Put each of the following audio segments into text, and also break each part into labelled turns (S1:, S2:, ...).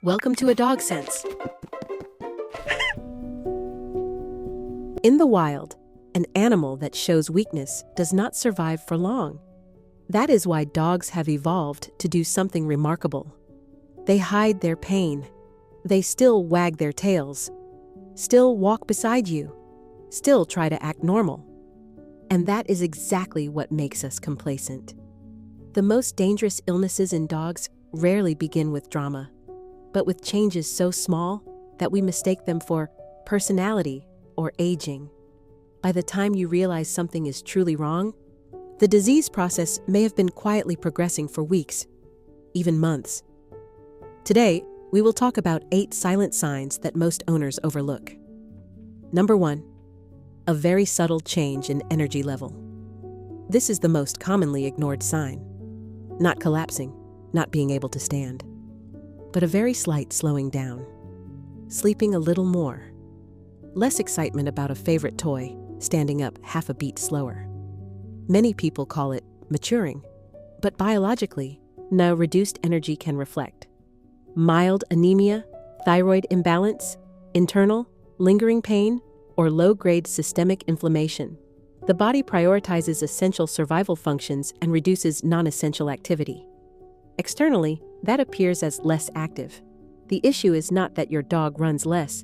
S1: Welcome to ADogSense. In the wild, an animal that shows weakness does not survive for long. That is why dogs have evolved to do something remarkable. They hide their pain. They still wag their tails, still walk beside you, still try to act normal. And that is exactly what makes us complacent. The most dangerous illnesses in dogs rarely begin with drama, but with changes so small that we mistake them for personality or aging. By the time you realize something is truly wrong, the disease process may have been quietly progressing for weeks, even months. Today, we will talk about 8 silent signs that most owners overlook. Number 1. A very subtle change in energy level. This is the most commonly ignored sign. Not collapsing, not being able to stand, but a very slight slowing down. Sleeping a little more. Less excitement about a favorite toy, standing up half a beat slower. Many people call it maturing, but biologically, no reduced energy can reflect mild anemia, thyroid imbalance, internal, lingering pain, or low-grade systemic inflammation. The body prioritizes essential survival functions and reduces non-essential activity. Externally, that appears as less active. The issue is not that your dog runs less,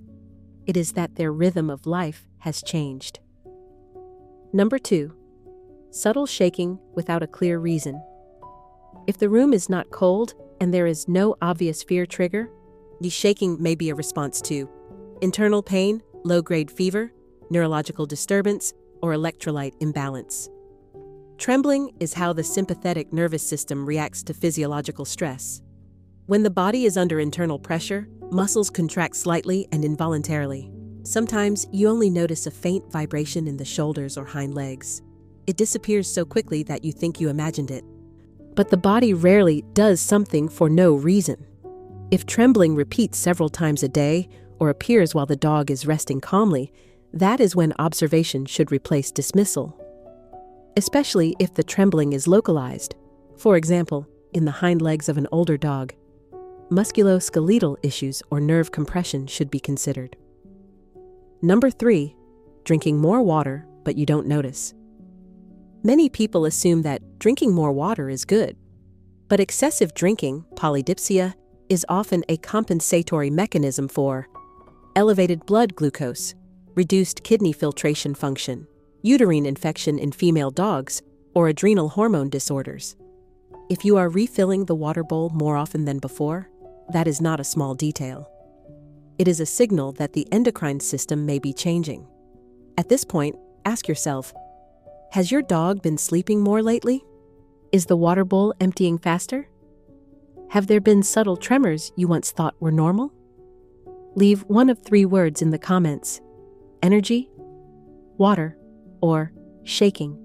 S1: it is that their rhythm of life has changed. Number 2. Subtle shaking without a clear reason. If the room is not cold and there is no obvious fear trigger, the shaking may be a response to internal pain, low-grade fever, neurological disturbance, or electrolyte imbalance. Trembling is how the sympathetic nervous system reacts to physiological stress. When the body is under internal pressure, muscles contract slightly and involuntarily. Sometimes you only notice a faint vibration in the shoulders or hind legs. It disappears so quickly that you think you imagined it. But the body rarely does something for no reason. If trembling repeats several times a day or appears while the dog is resting calmly, that is when observation should replace dismissal. Especially if the trembling is localized. For example, in the hind legs of an older dog. Musculoskeletal issues or nerve compression should be considered. Number 3. Drinking more water, but you don't notice. Many people assume that drinking more water is good. But excessive drinking, polydipsia, is often a compensatory mechanism for elevated blood glucose, reduced kidney filtration function, uterine infection in female dogs, or adrenal hormone disorders. If you are refilling the water bowl more often than before, that is not a small detail. It is a signal that the endocrine system may be changing. At this point, ask yourself, has your dog been sleeping more lately? Is the water bowl emptying faster? Have there been subtle tremors you once thought were normal? Leave one of 3 words in the comments: energy, water, or shaking.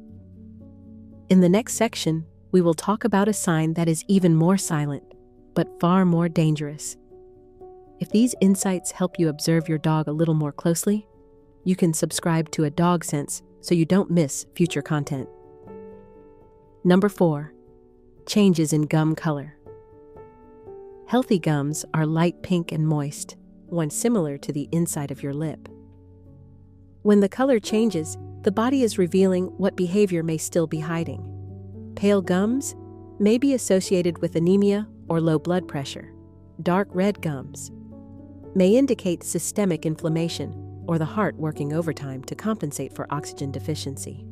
S1: In the next section, we will talk about a sign that is even more silent, but far more dangerous. If these insights help you observe your dog a little more closely, you can subscribe to ADogSense so you don't miss future content. Number 4. Changes in gum color. Healthy gums are light pink and moist, one similar to the inside of your lip. When the color changes, the body is revealing what behavior may still be hiding. Pale gums may be associated with anemia or low blood pressure. Dark red gums may indicate systemic inflammation or the heart working overtime to compensate for oxygen deficiency.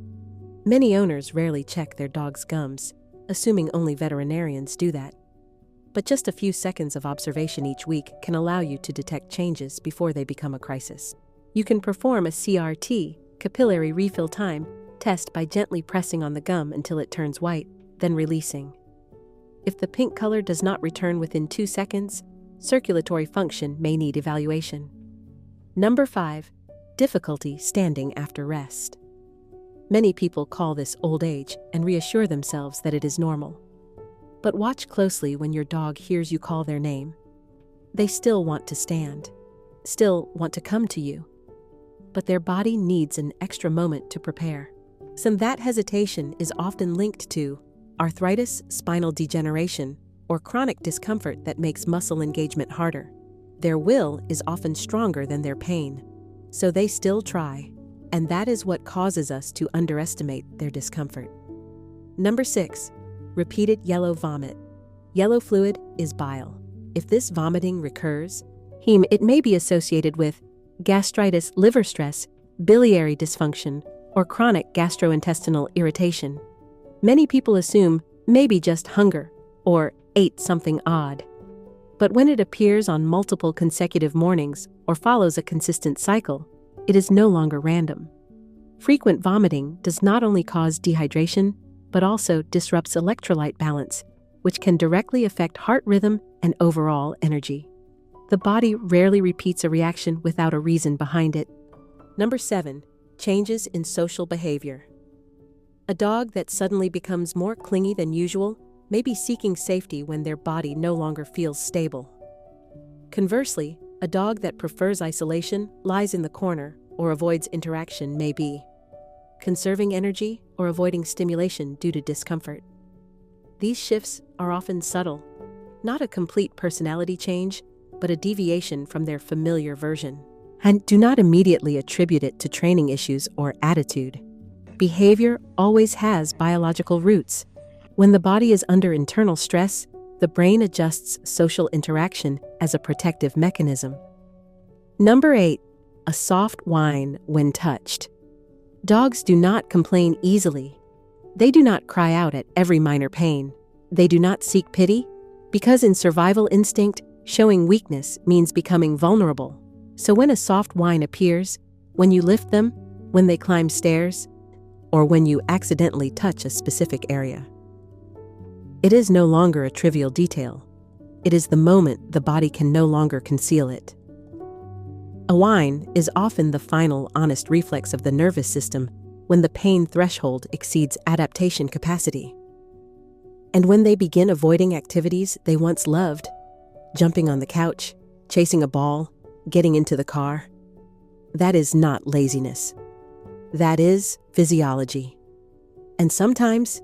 S1: Many owners rarely check their dog's gums, assuming only veterinarians do that. But just a few seconds of observation each week can allow you to detect changes before they become a crisis. You can perform a CRT, capillary refill time, test by gently pressing on the gum until it turns white, then releasing. If the pink color does not return within 2 seconds, circulatory function may need evaluation. Number 5. Difficulty standing after rest. Many people call this old age and reassure themselves that it is normal. But watch closely when your dog hears you call their name. They still want to stand, still want to come to you, but their body needs an extra moment to prepare. That hesitation is often linked to arthritis, spinal degeneration, or chronic discomfort that makes muscle engagement harder. Their will is often stronger than their pain, so they still try, and that is what causes us to underestimate their discomfort. Number 6. Repeated yellow vomit. Yellow fluid is bile. If this vomiting recurs, it may be associated with gastritis, liver stress, biliary dysfunction, or chronic gastrointestinal irritation. Many people assume maybe just hunger or ate something odd. But when it appears on multiple consecutive mornings or follows a consistent cycle, it is no longer random. Frequent vomiting does not only cause dehydration, but also disrupts electrolyte balance, which can directly affect heart rhythm and overall energy. The body rarely repeats a reaction without a reason behind it. Number 7. Changes in social behavior. A dog that suddenly becomes more clingy than usual may be seeking safety when their body no longer feels stable. Conversely, a dog that prefers isolation, lies in the corner, or avoids interaction may be conserving energy or avoiding stimulation due to discomfort. These shifts are often subtle, not a complete personality change, but a deviation from their familiar version. And do not immediately attribute it to training issues or attitude. Behavior always has biological roots. When the body is under internal stress, the brain adjusts social interaction as a protective mechanism. Number 8. A soft whine when touched. Dogs do not complain easily. They do not cry out at every minor pain. They do not seek pity, because in survival instinct, showing weakness means becoming vulnerable. So when a soft whine appears, when you lift them, when they climb stairs, or when you accidentally touch a specific area, it is no longer a trivial detail. It is the moment the body can no longer conceal it. A whine is often the final, honest reflex of the nervous system when the pain threshold exceeds adaptation capacity. And when they begin avoiding activities they once loved, jumping on the couch, chasing a ball, getting into the car, that is not laziness. That is physiology. And sometimes,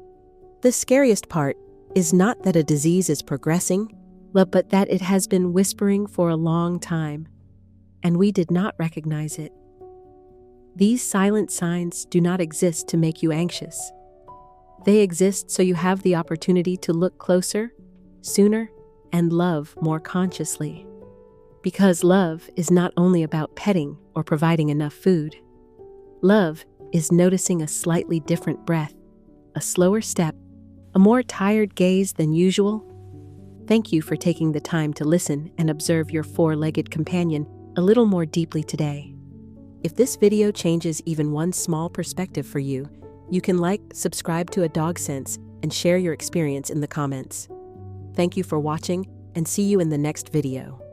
S1: the scariest part is not that a disease is progressing, but that it has been whispering for a long time, and we did not recognize it. These silent signs do not exist to make you anxious. They exist so you have the opportunity to look closer, sooner, and love more consciously. Because love is not only about petting or providing enough food. Love is noticing a slightly different breath, a slower step, a more tired gaze than usual. Thank you for taking the time to listen and observe your four-legged companion a little more deeply today. If this video changes even one small perspective for you, you can like, subscribe to ADogSense, and share your experience in the comments. Thank you for watching, and see you in the next video.